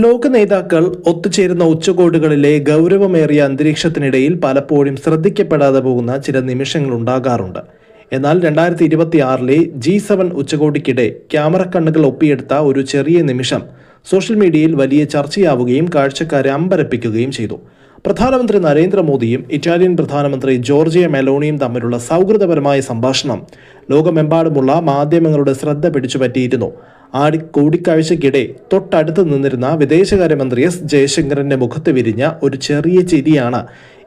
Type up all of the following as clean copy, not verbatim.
ലോക നേതാക്കൾ ഒത്തുചേരുന്ന ഉച്ചകോടികളിലെ ഗൗരവമേറിയ അന്തരീക്ഷത്തിനിടയിൽ പലപ്പോഴും ശ്രദ്ധിക്കപ്പെടാതെ പോകുന്ന ചില നിമിഷങ്ങൾ ഉണ്ടാകാറുണ്ട്. എന്നാൽ 2026 G7 ഉച്ചകോടിക്കിടെ ക്യാമറ കണ്ണുകൾ ഒപ്പിയെടുത്ത ഒരു ചെറിയ നിമിഷം സോഷ്യൽ മീഡിയയിൽ വലിയ ചർച്ചയാവുകയും കാഴ്ചക്കാരെ അമ്പരപ്പിക്കുകയും ചെയ്തു. പ്രധാനമന്ത്രി നരേന്ദ്രമോദിയും ഇറ്റാലിയൻ പ്രധാനമന്ത്രി ജോർജിയ മെലോണിയും തമ്മിലുള്ള സൗഹൃദപരമായ സംഭാഷണം ലോകമെമ്പാടുമുള്ള മാധ്യമങ്ങളുടെ ശ്രദ്ധ പിടിച്ചുപറ്റിയിരുന്നു. കൂടിക്കാഴ്ചയ്ക്കിടെ തൊട്ടടുത്ത് നിന്നിരുന്ന വിദേശകാര്യമന്ത്രി എസ് ജയശങ്കറിന്റെ മുഖത്ത് വിരിഞ്ഞ ഒരു ചെറിയ ചിരിയാണ്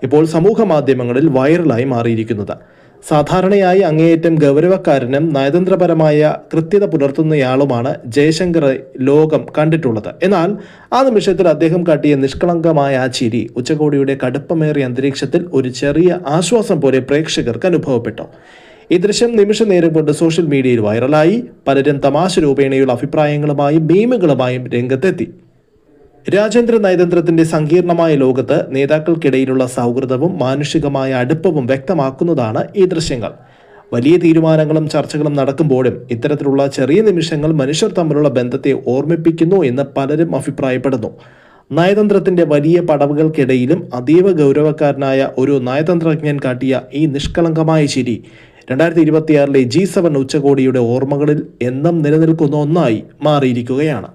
ഇപ്പോൾ സമൂഹ മാധ്യമങ്ങളിൽ വൈറലായി മാറിയിരിക്കുന്നത്. സാധാരണയായി അങ്ങേയറ്റം ഗൗരവക്കാരനും നയതന്ത്രപരമായ കൃത്യത പുലർത്തുന്നയാളുമാണ് ജയശങ്കറെ ലോകം കണ്ടിട്ടുള്ളത്. എന്നാൽ ആ നിമിഷത്തിൽ അദ്ദേഹം കാട്ടിയ നിഷ്കളങ്കമായ ആ ചിരി ഉച്ചകോടിയുടെ കടുപ്പമേറിയ അന്തരീക്ഷത്തിൽ ഒരു ചെറിയ ആശ്വാസം പോലെ പ്രേക്ഷകർക്ക് അനുഭവപ്പെട്ടു. ഈ ദൃശ്യം നിമിഷ നേരം കൊണ്ട് സോഷ്യൽ മീഡിയയിൽ വൈറലായി. പലരും തമാശ രൂപേണയുള്ള അഭിപ്രായങ്ങളുമായും മീമുകളുമായും രംഗത്തെത്തി. രാജ്യാന്തര നയതന്ത്രത്തിന്റെ സങ്കീർണമായ ലോകത്ത് നേതാക്കൾക്കിടയിലുള്ള സൗഹൃദവും മാനുഷികമായ അടുപ്പവും വ്യക്തമാക്കുന്നതാണ് ഈ ദൃശ്യങ്ങൾ. വലിയ തീരുമാനങ്ങളും ചർച്ചകളും നടക്കുമ്പോഴും ഇത്തരത്തിലുള്ള ചെറിയ നിമിഷങ്ങൾ മനുഷ്യർ തമ്മിലുള്ള ബന്ധത്തെ ഓർമ്മിപ്പിക്കുന്നു എന്ന് പലരും അഭിപ്രായപ്പെടുന്നു. നയതന്ത്രത്തിന്റെ വലിയ പടവുകൾക്കിടയിലും അതീവ ഗൗരവക്കാരനായ ഒരു നയതന്ത്രജ്ഞൻ കാട്ടിയ ഈ നിഷ്കളങ്കമായ ചിരി 2026 G7 ഉച്ചകോടിയുടെ ഓർമ്മകളിൽ എന്നും നിലനിൽക്കുന്ന ഒന്നായി മാറിയിരിക്കുകയാണ്.